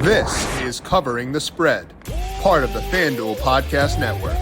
This is Covering the Spread, part of the FanDuel Podcast Network.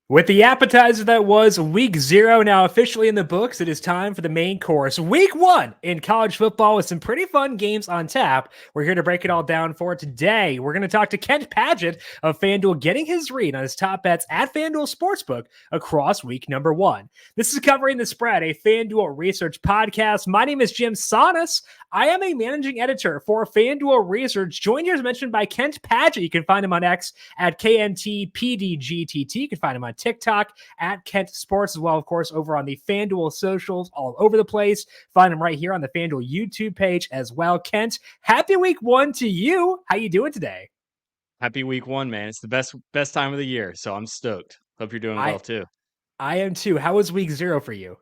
With the appetizer that was week 0 now officially in the books, it is time for the main course. Week 1 in college football with some pretty fun games on tap. We're here to break it all down for today. We're going to talk to Kent Padgett of FanDuel getting his read on his top bets at FanDuel Sportsbook across week number 1. This is Covering the Spread, a FanDuel research podcast. My name is Jim Saunas. I am a managing editor for FanDuel Research, joined here as mentioned by Kent Padgett. You can find him on X at KNTPDGTT. You can find him on TikTok at Kent Sports as well, of course, over on the FanDuel socials all over the place. Find him right here on the FanDuel YouTube page as well. Kent, happy week 1 to you. How you doing today? Happy week 1, man. It's the best time of the year, so I'm stoked. Hope you're doing well too. I am too. How was week 0 for you?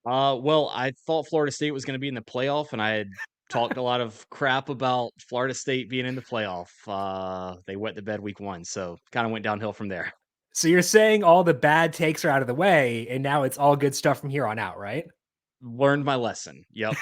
Well, I thought Florida State was going to be in the playoff, and I had talked a lot of crap about Florida State being in the playoff. They wet the bed week 1, so kind of went downhill from there. So you're saying all the bad takes are out of the way, and now it's all good stuff from here on out, right? Learned my lesson. Yep.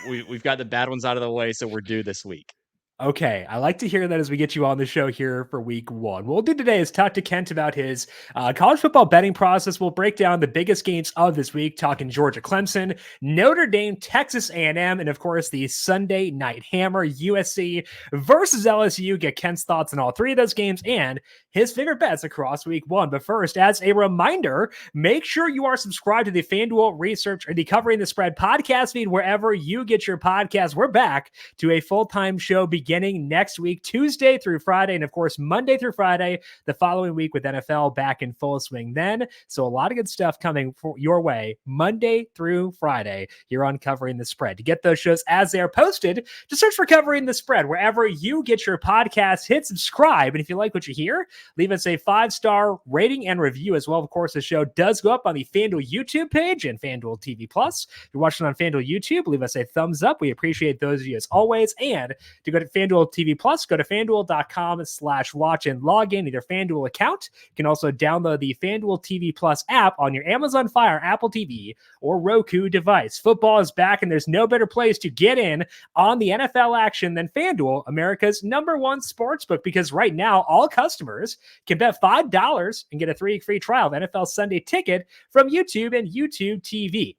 We've got the bad ones out of the way, so we're due this week. Okay, I like to hear that as we get you on the show here for week 1. What we'll do today is talk to Kent about his college football betting process. We'll break down the biggest games of this week, talking Georgia, Clemson, Notre Dame, Texas A&M, and of course the Sunday night hammer, USC versus LSU. Get Kent's thoughts on all 3 of those games and his favorite bets across week 1. But first, as a reminder, make sure you are subscribed to the FanDuel Research or the Covering the Spread podcast feed wherever you get your podcasts. We're back to a full-time show beginning next week, Tuesday through Friday, and of course, Monday through Friday, the following week with NFL back in full swing then. So a lot of good stuff coming for your way Monday through Friday here on Covering the Spread. To get those shows as they are posted, just search for Covering the Spread wherever you get your podcasts. Hit subscribe, and if you like what you hear, leave us a 5-star rating and review as well. Of course, the show does go up on the FanDuel YouTube page and FanDuel TV Plus. If you're watching on FanDuel YouTube, leave us a thumbs up. We appreciate those of you as always. And to go to FanDuel TV Plus, go to FanDuel.com/watch and log in to your FanDuel account. You can also download the FanDuel TV Plus app on your Amazon Fire, Apple TV, or Roku device. Football is back, and there's no better place to get in on the NFL action than FanDuel, America's #1 sportsbook, because right now, all customers can bet $5 and get a 3-week free trial of NFL Sunday Ticket from YouTube and YouTube TV.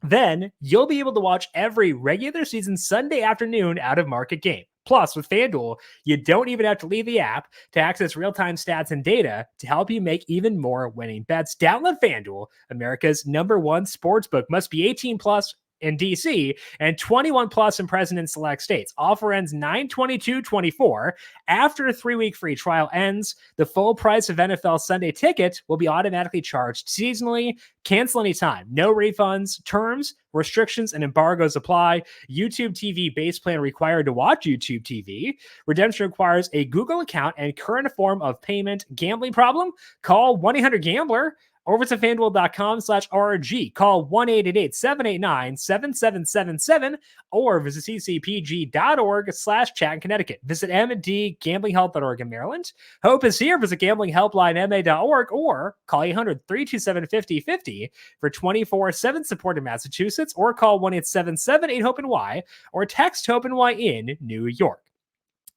Then you'll be able to watch every regular season Sunday afternoon out of market game. Plus, with FanDuel, you don't even have to leave the app to access real-time stats and data to help you make even more winning bets. Download FanDuel, America's #1 sportsbook. Must be 18 plus in DC and 21 plus in present in select states. Offer ends 9/22/24. After a 3-week free trial ends, the full price of NFL Sunday Ticket will be automatically charged seasonally. Cancel anytime. No refunds. Terms, restrictions, and embargoes apply. YouTube TV base plan required to watch YouTube TV. Redemption requires a Google account and current form of payment. Gambling problem? Call 1-800-GAMBLER. Or visit FanDuel.com/RG. Call 1-888-789-7777 or visit ccpg.org/chat in Connecticut. Visit mdgamblinghelp.org in Maryland. Hope is here. Visit gamblinghelplinema.org or call 800-327-5050 for 24/7 support in Massachusetts, or call 1-877-8-HOPE-NY or text HOPE-NY in New York.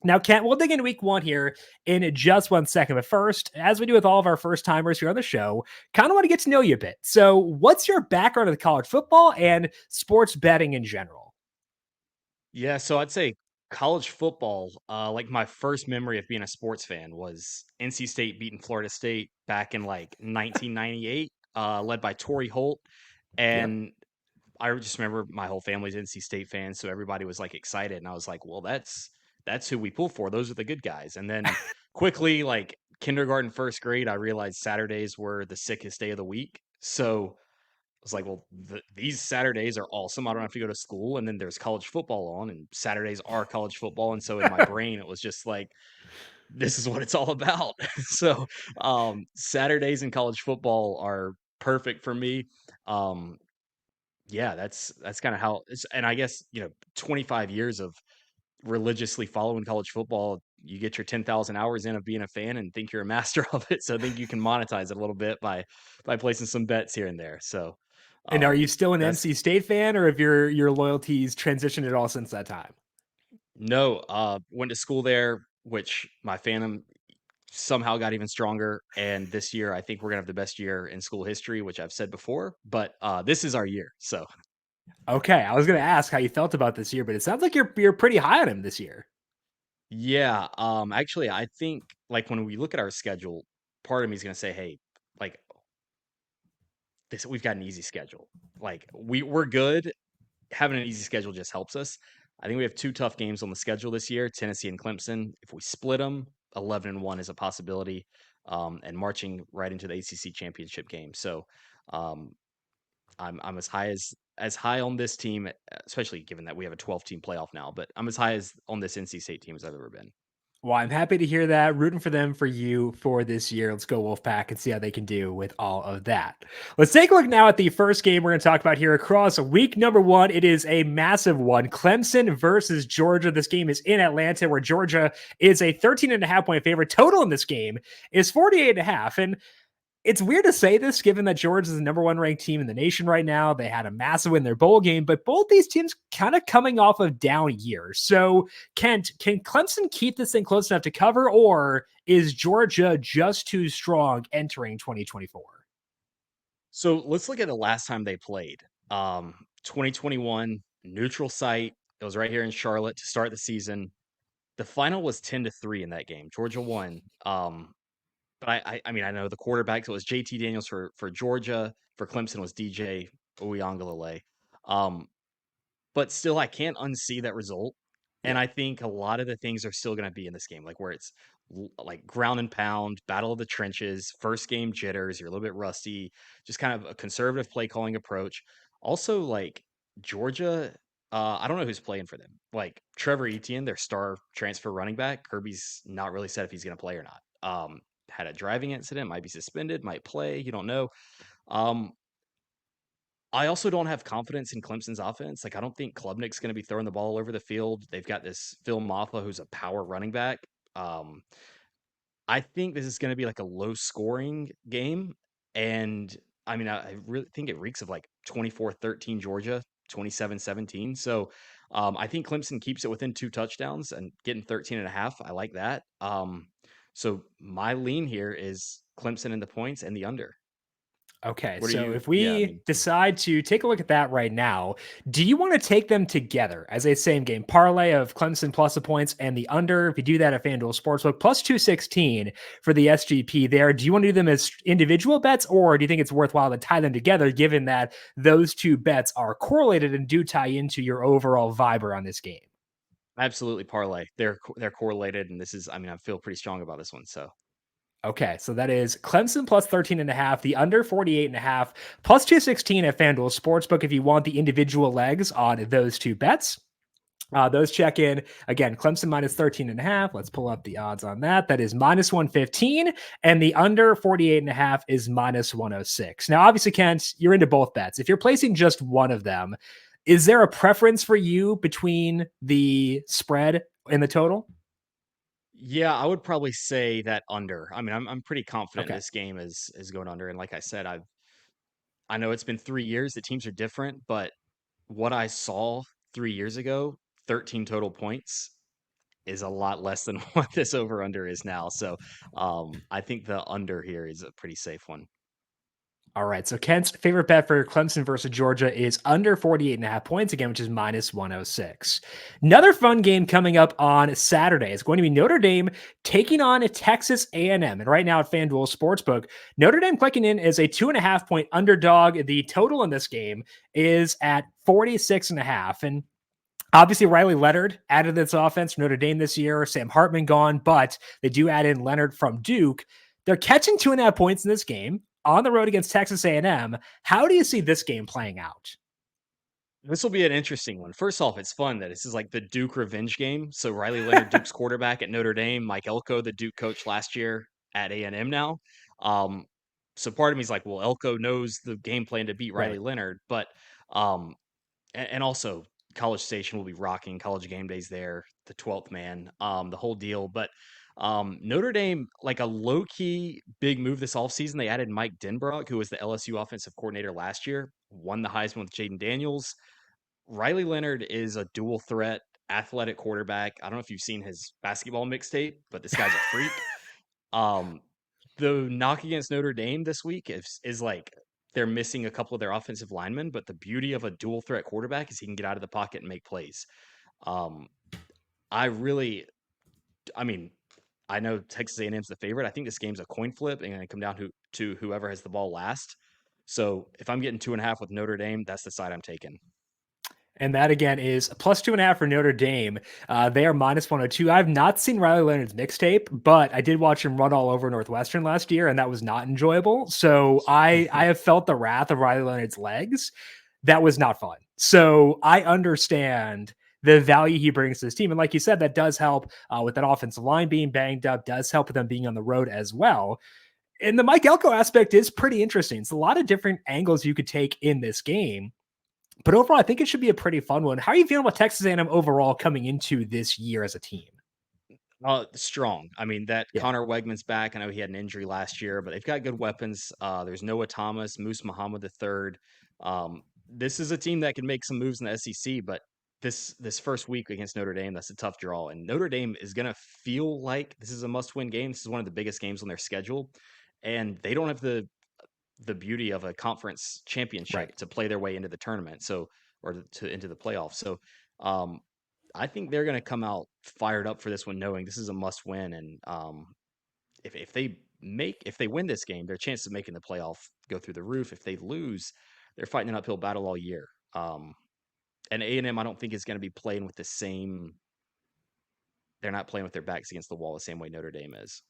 Now, Kent, we'll dig into week 1 here in just 1 second. But first, as we do with all of our first timers here on the show, kind of want to get to know you a bit. So what's your background with college football and sports betting in general? Yeah, so I'd say college football, like my first memory of being a sports fan was NC State beating Florida State back in like 1998, led by Torrey Holt. And I just remember my whole family's NC State fans, so everybody was like excited. And I was like, well, that's who we pull for. Those are the good guys. And then quickly, like kindergarten, first grade, I realized Saturdays were the sickest day of the week. So I was like, well, these Saturdays are awesome. I don't have to go to school. And then there's college football on, and Saturdays are college football. And so in my brain, it was just like, this is what it's all about. So Saturdays in college football are perfect for me. Yeah, that's kind of how it's, and I guess, 25 years of religiously following college football, you get your 10,000 hours in of being a fan and think you're a master of it. So I think you can monetize it a little bit by placing some bets here and there. So And are you still an That's NC State fan, or have your loyalties transitioned at all since that time? no, went to school there, which my fandom somehow got even stronger. And this year, I think we're gonna have the best year in school history, which I've said before. But this is our year, so Okay, I was going to ask how you felt about this year, but it sounds like you're pretty high on him this year. yeah. Actually, I think like when we look at our schedule, part of me is gonna say, hey, like this, we've got an easy schedule. Like we're good. Having an easy schedule just helps us. I think we have two tough games on the schedule this year: Tennessee and Clemson. If we split them, 11-1 is a possibility, and marching right into the ACC championship game. So, um, I'm as high on this team, especially given that we have a 12-team playoff now. But I'm as high as on this NC State team as I've ever been. Well, I'm happy to hear that. Rooting for them for you for this year. Let's go Wolfpack and see how they can do with all of that. Let's take a look now at the first game we're going to talk about here across week number 1. It is a massive one. Clemson versus Georgia. This game is in Atlanta, where Georgia is a 13.5-point favorite. Total in this game is 48.5. And it's weird to say this given that Georgia is the number 1 ranked team in the nation right now. They had a massive win in their bowl game, but both these teams kind of coming off of down years. So, Kent, can Clemson keep this thing close enough to cover, or is Georgia just too strong entering 2024? So let's look at the last time they played. 2021 neutral site. It was right here in Charlotte to start the season. The final was 10-3 in that game. Georgia won. But I mean, I know the quarterback. So it was JT Daniels for Georgia. For Clemson was DJ Uyunglele. Um, but still, I can't unsee that result. And Yeah. I think a lot of the things are still going to be in this game, like where it's like ground and pound, battle of the trenches, first game jitters. You're a little bit rusty, just kind of a conservative play calling approach. Also, like Georgia, I don't know who's playing for them. Like Trevor Etienne, their star transfer running back. Kirby's not really said if he's going to play or not. Had a driving incident, might be suspended, might play. You don't know. Um, I also don't have confidence in Clemson's offense. Like, I don't think Klubnik's going to be throwing the ball all over the field. They've got this Phil Mafah, who's a power running back. Um, I think this is going to be like a low scoring game. And I mean, I really think it reeks of like 24-13 Georgia, 27-17. So I think Clemson keeps it within 2 touchdowns and getting 13.5. I like that. So my lean here is Clemson in the points and the under. Okay, What are so you? if Yeah, I we mean, decide to take a look at that right now, do you want to take them together as a same game parlay of Clemson plus the points and the under? If you do that at FanDuel Sportsbook, plus 216 for the SGP there, do you want to do them as individual bets, or do you think it's worthwhile to tie them together given that those two bets are correlated and do tie into your overall vibe on this game? absolutely parlay. They're correlated, and this is. I mean, I feel pretty strong about this one. So Okay, so that is Clemson plus 13.5, the under 48.5, plus 216 at FanDuel Sportsbook if you want the individual legs on those two bets. Those check in again. Clemson minus 13.5. Let's pull up the odds on that. That is minus 115, and the under 48.5 is minus 106. Now, obviously, Kent, you're into both bets. If you're placing just one of them, is there a preference for you between the spread and the total? yeah, I would probably say that under. I mean, I'm pretty confident Okay. this game is going under. And like I said, I know it's been 3 years. The teams are different, but what I saw 3 years ago, 13 total points, is a lot less than what this over under is now. So I think the under here is a pretty safe one. All right. So Kent's favorite bet for Clemson versus Georgia is under 48.5 points again, which is minus 106. Another fun game coming up on Saturday is going to be Notre Dame taking on Texas A&M. And right now at FanDuel Sportsbook, Notre Dame clicking in as a 2.5-point underdog. The total in this game is at 46.5. And obviously, Riley Leonard added this offense for Notre Dame this year. Sam Hartman gone, but they do add in Leonard from Duke. They're catching 2.5 points in this game on the road against Texas A&M. How do you see this game playing out? This will be an interesting one. First off, it's fun that this is like the Duke revenge game. So Riley Leonard, Duke's quarterback at Notre Dame, Mike Elko, the Duke coach last year at A&M now. Um, so part of me is like, well, Elko knows the game plan to beat Riley Right. Leonard, but um, and also College Station will be rocking. College game days there, the 12th man, the whole deal. But Notre Dame, like a low key big move this offseason. They added Mike Denbrock, who was the LSU offensive coordinator last year, won the Heisman with Jaden Daniels. Riley Leonard is a dual threat athletic quarterback. I don't know if you've seen his basketball mixtape, but this guy's a freak. Um, the knock against Notre Dame this week is like they're missing a couple of their offensive linemen, but the beauty of a dual threat quarterback is he can get out of the pocket and make plays. Um, I really, I mean, I know Texas A&M's the favorite. I think this game's a coin flip and going to come down to whoever has the ball last. So if I'm getting 2.5 with Notre Dame, that's the side I'm taking. And that again is +2.5 for Notre Dame. They are -102. I've not seen Riley Leonard's mixtape, but I did watch him run all over Northwestern last year, and that was not enjoyable. So I have felt the wrath of Riley Leonard's legs. That was not fun. So I understand the value he brings to this team. And like you said, that does help with that offensive line being banged up, does help with them being on the road as well. And the Mike Elko aspect is pretty interesting. It's a lot of different angles you could take in this game. But overall, I think it should be a pretty fun one. How are you feeling about Texas A&M overall coming into this year as a team? Strong. I mean, that Yeah. Connor Wegman's back. I know he had an injury last year, but they've got good weapons. There's Noah Thomas, Moose Muhammad III. This is a team that can make some moves in the SEC, but this first week against Notre Dame, that's a tough draw. And Notre Dame is going to feel like this is a must-win game. This is one of the biggest games on their schedule, and they don't have the beauty of a conference championship to play their way into the tournament. So or to into the playoffs. So um, I think they're going to come out fired up for this one, knowing this is a must win. And if they win this game, their chances of making the playoff go through the roof. If they lose, they're fighting an uphill battle all year. And A&M, I don't think is going to be playing with the same. They're not playing with their backs against the wall the same way Notre Dame is.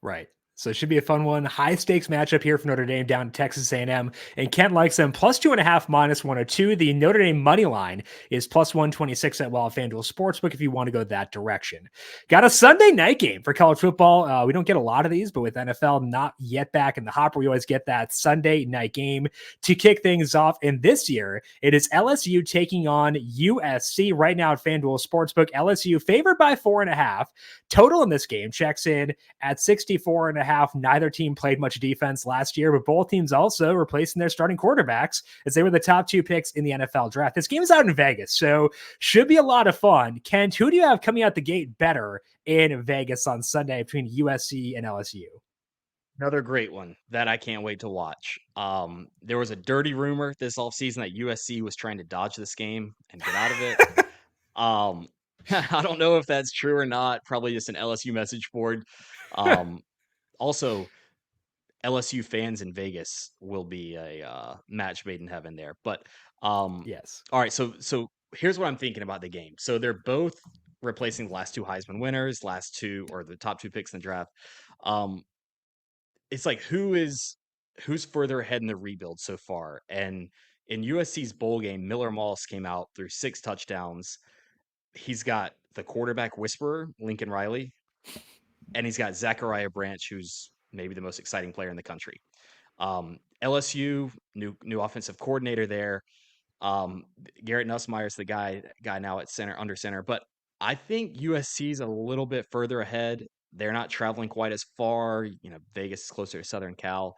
Right. So it should be a fun one. High stakes matchup here for Notre Dame down to Texas A&M. And Kent likes them +2.5, -102. The Notre Dame money line is +126 at FanDuel Sportsbook if you want to go that direction. Got a Sunday night game for college football. We don't get a lot of these, but with NFL not yet back in the hopper, we always get that Sunday night game to kick things off. And this year, it is LSU taking on USC right now at FanDuel Sportsbook. LSU favored by 4.5. Total in this game checks in at 64.5. Neither team played much defense last year, but both teams also replacing their starting quarterbacks as they were the top 2 picks in the NFL draft. This game is out in Vegas, so should be a lot of fun. Kent, who do you have coming out the gate better in Vegas on Sunday between USC and LSU? Another great one that I can't wait to watch. There was a dirty rumor this offseason that USC was trying to dodge this game and get out of it. I don't know if that's true or not. Probably just an LSU message board. Also, LSU fans in Vegas will be a match made in heaven there. But Yes. all right, so here's what I'm thinking about the game. So they're both replacing the last 2 Heisman winners, last 2 or the top 2 picks in the draft. It's like who's further ahead in the rebuild so far? And in USC's bowl game, Miller Moss came out through 6 touchdowns. He's got the quarterback whisperer, Lincoln Riley, and he's got Zachariah Branch, who's maybe the most exciting player in the country. LSU, new offensive coordinator there. Garrett Nussmeier's the guy now at under center, but I think USC's a little bit further ahead. They're not traveling quite as far. Vegas is closer to Southern Cal.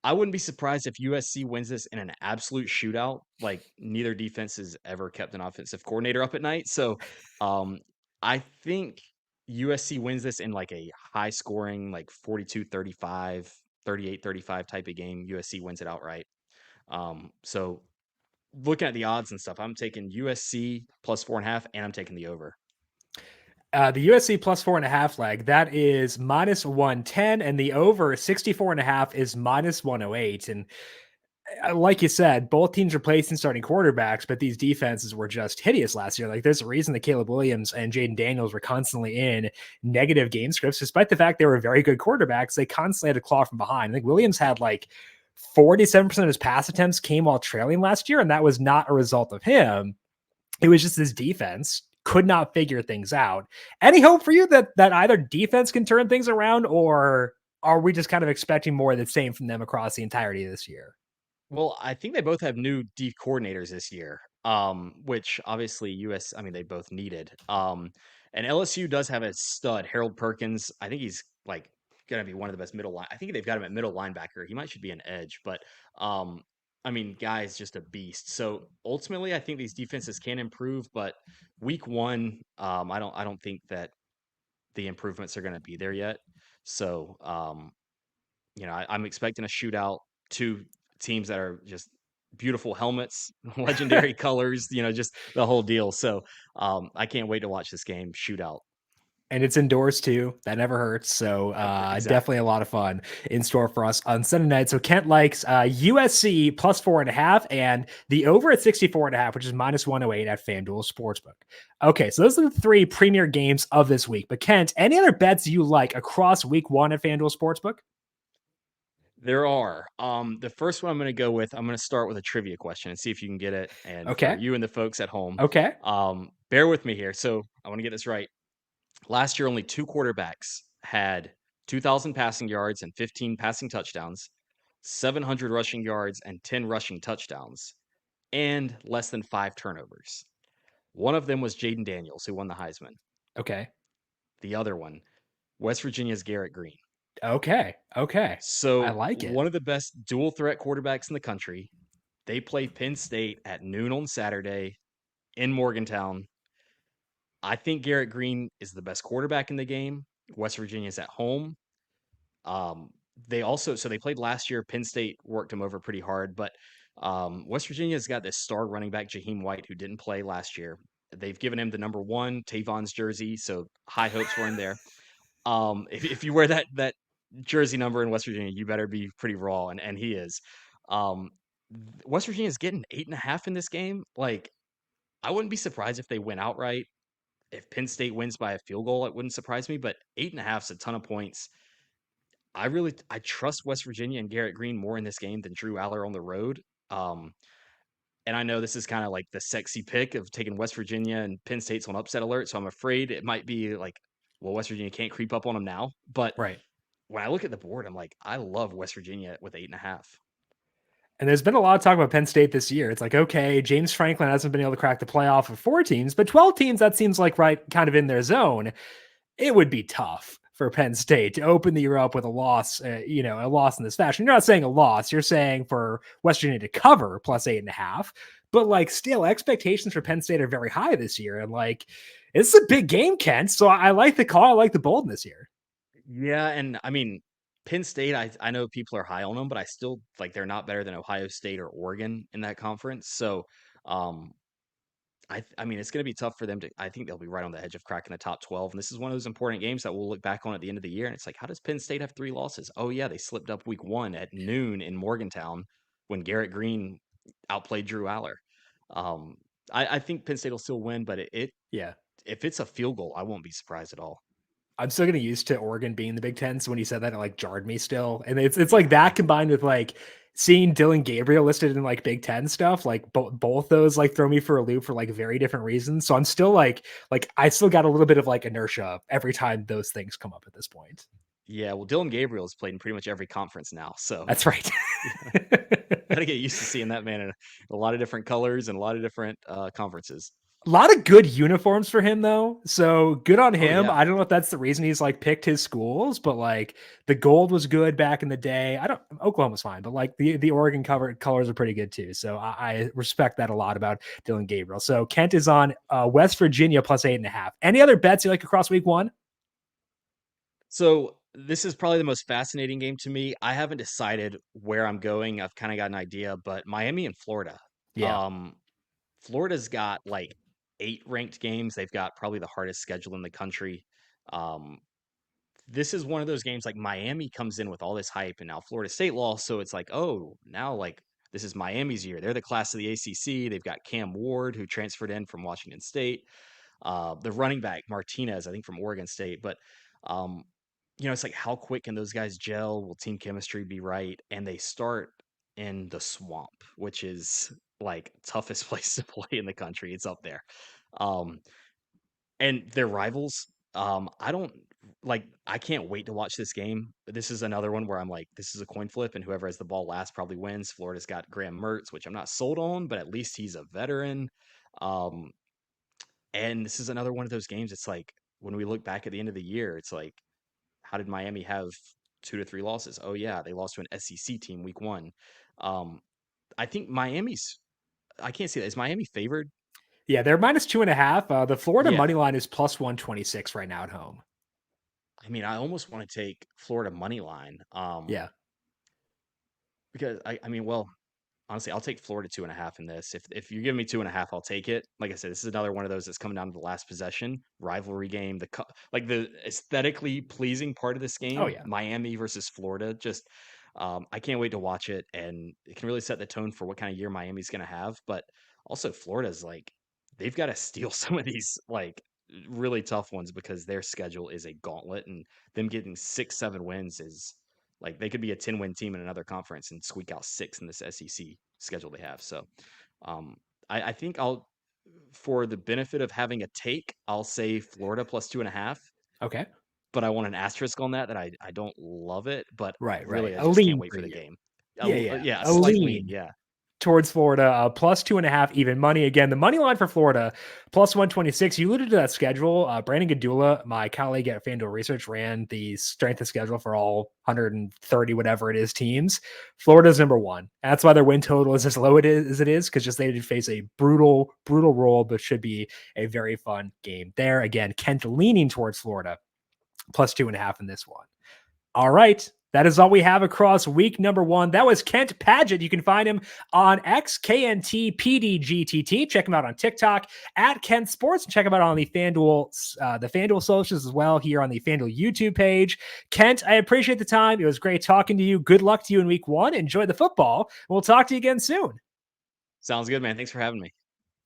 I wouldn't be surprised if USC wins this in an absolute shootout. Like neither defense has ever kept an offensive coordinator up at night. So I think USC wins this in like a high scoring, like 42-35, 38-35 type of game. USC wins it outright. So looking at the odds and stuff, I'm taking USC +4.5, and I'm taking the over. The USC +4.5 leg, that is -110, and the over 64.5 is -108. And like you said, both teams are placing starting quarterbacks, but these defenses were just hideous last year. Like there's a reason that Caleb Williams and Jaden Daniels were constantly in negative game scripts, despite the fact they were very good quarterbacks. They constantly had to claw from behind. I think Williams had like 47% of his pass attempts came while trailing last year, and that was not a result of him. It was just his defense could not figure things out. Any hope for you that either defense can turn things around, or are we just kind of expecting more of the same from them across the entirety of this year? Well, I think they both have new D coordinators this year, which obviously they both needed. And LSU does have a stud, Harold Perkins. I think he's like going to be one of the best middle line. I think they've got him at middle linebacker. He might should be an edge, but um, I mean, guy is just a beast. So ultimately, I think these defenses can improve, but week one, I don't think that the improvements are going to be there yet. So I'm expecting a shootout. Two teams that are just beautiful helmets, legendary colors, just the whole deal. So I can't wait to watch this game shootout. And it's indoors too. That never hurts. So definitely Exactly. a lot of fun in store for us on Sunday night. So Kent likes USC plus 4.5 and the over at 64.5, which is minus 108 at FanDuel Sportsbook. Okay, so those are the three premier games of this week. But Kent, any other bets you like across week one at FanDuel Sportsbook? There are. The first one I'm going to start with a trivia question and see if you can get it. And for Okay. you and the folks at home, Okay. bear with me here. So I want to get this right. Last year, only two quarterbacks had 2,000 passing yards and 15 passing touchdowns, 700 rushing yards and 10 rushing touchdowns, and less than five turnovers. One of them was Jaden Daniels, who won the Heisman. Okay. The other one, West Virginia's Garrett Green. Okay. Okay. I So, like it. one of the best dual threat quarterbacks in the country. They play Penn State at noon on Saturday in Morgantown. I think Garrett Green is the best quarterback in the game. West Virginia's at home. Um, they played last year. Penn State worked them over pretty hard, but West Virginia's got this star running back, Jaheim White, who didn't play last year. They've given him the number one Tavon's jersey, so high hopes for him there. If you wear that jersey number in West Virginia, you better be pretty raw, and he is. Um, West Virginia's getting 8.5 in this game. Like, I wouldn't be surprised if they win outright. If Penn State wins by a field goal, it wouldn't surprise me. But 8.5 is a ton of points. I trust West Virginia and Garrett Green more in this game than Drew Aller on the road. Um, and I know this is kind of like the sexy pick of taking West Virginia and Penn State's on upset alert. So I'm afraid it might be like, well, West Virginia can't creep up on them now. But Right. when I look at the board, I'm like, I love West Virginia with 8.5. And there's been a lot of talk about Penn State this year. It's like, okay, James Franklin hasn't been able to crack the playoff of 4 teams, but 12 teams, that seems like right kind of in their zone. It would be tough for Penn State to open the year up with a loss, a loss in this fashion. You're not saying a loss, you're saying for West Virginia to cover plus 8.5. But like still, expectations for Penn State are very high this year. And like, it's a big game, Kent. So I like the call. I like the boldness here. Yeah, and I mean, Penn State, I know people are high on them, but I still like they're not better than Ohio State or Oregon in that conference. So, um, I mean, it's going to be tough for them to. I think they'll be right on the edge of cracking the top 12. And this is one of those important games that we'll look back on at the end of the year. And it's like, how does Penn State have three losses? Oh yeah, they slipped up week one at noon in Morgantown when Garrett Green outplayed Drew Aller. Um, I think Penn State will still win, but Yeah. if it's a field goal, I won't be surprised at all. I'm still getting used to Oregon being the Big Ten. So when you said that, it like jarred me still. And it's like Yeah. that combined with like seeing Dylan Gabriel listed in like Big Ten stuff, like both those like throw me for a loop for like very different reasons. So I'm still like I still got a little bit of like inertia every time those things come up at this point. Yeah, well, Dylan Gabriel has played in pretty much every conference now, so That's right. yeah, gotta get used to seeing that man in a lot of different colors and a lot of different conferences. A lot of good uniforms for him though. So good on Oh him. yeah, I don't know if that's the reason he's like picked his schools, but like the gold was good back in the day. I don't Oklahoma's fine, but like the Oregon covered colors are pretty good too. So I respect that a lot about Dylan Gabriel. So Kent is on West Virginia plus 8.5. Any other bets you like across week one? so this is probably the most fascinating game to me. I haven't decided where I'm going. I've kind of got an idea, but Miami and Florida. Yeah. Um, Florida's got like 8 ranked games. They've got probably the hardest schedule in the country. Um, this is one of those games like Miami comes in with all this hype and now Florida State lost. So it's like, oh, now like this is Miami's year. They're the class of the ACC. They've got Cam Ward, who transferred in from Washington State. The running back, Martinez, I think from Oregon State. But, um, it's like how quick can those guys gel? Will team chemistry be right? And they start in the swamp, which is like toughest place to play in the country. It's up there. Um, and they're rivals. I don't like. I can't wait to watch this game. This is another one where I'm like, this is a coin flip, and whoever has the ball last probably wins. Florida's got Graham Mertz, which I'm not sold on, but at least he's a veteran. Um, and this is another one of those games. It's like when we look back at the end of the year, it's like, how did Miami have 2 to 3 losses? Oh yeah, they lost to an SEC team week 1. I think I can't see that. Is Miami favored? Yeah, they're minus 2.5. The Florida Yeah. money line is plus 126 right now at home. I mean, I almost want to take Florida money line. Yeah. Because I mean, well, honestly, I'll take Florida 2.5 in this. If you're giving me 2.5, I'll take it. Like I said, this is another one of those that's coming down to the last possession rivalry game. Like the aesthetically pleasing part of this Oh, game, yeah. Miami versus Florida. Just I can't wait to watch it, and it can really set the tone for what kind of year Miami's going to have. But also, Florida's like they've got to steal some of these like really tough ones because their schedule is a gauntlet, and them getting 6-7 wins is like they could be a 10-win team in another conference and squeak out 6 in this SEC schedule they have. So um, I think for the benefit of having a take, I'll say Florida plus 2.5. Okay. But I want an asterisk on that I don't love it. But Right. really, I A just can't lean wait for for the you. game. Yeah. A A slight lean. lean Yeah. towards Florida, plus 2.5 even money. Again, the money line for Florida, plus 126. You alluded to that schedule. Brandon Gadula, my colleague at FanDuel Research, ran the strength of schedule for all 130, whatever it is, teams. Florida's number 1. That's why their win total is as low as it is, because just they did face a brutal roll, but should be a very fun game there. Again, Kent leaning towards Florida, plus 2.5 in this one. All right. That is all we have across week number 1. That was Kent Padgett. You can find him on X, KNTPDGTT. Check him out on TikTok at Kent Sports. Check him out on the FanDuel socials as well here on the FanDuel YouTube page. Kent, I appreciate the time. It was great talking to you. Good luck to you in week 1. Enjoy the football. We'll talk to you again soon. Sounds good, man. Thanks for having me.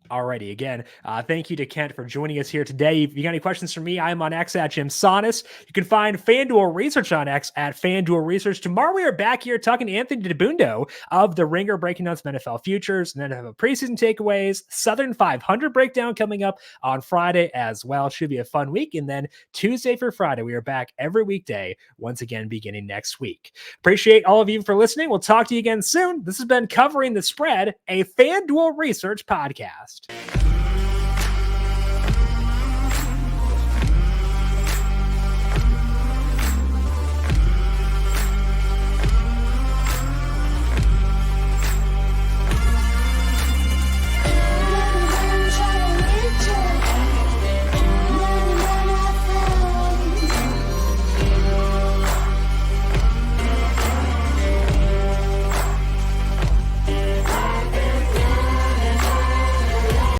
Alrighty, again, thank you to Kent for joining us here today. If you got any questions for me, I'm on X at Jim Sonis. You can find FanDuel Research on X at FanDuel Research. Tomorrow we are back here talking to Anthony DeBundo of The Ringer, breaking down some NFL futures, and then have a preseason takeaways, Southern 500 breakdown coming up on Friday as well. It should be a fun week. And then Tuesday for Friday, we are back every weekday, once again, beginning next week. Appreciate all of you for listening. We'll talk to you again soon. This has been Covering the Spread, a FanDuel Research podcast.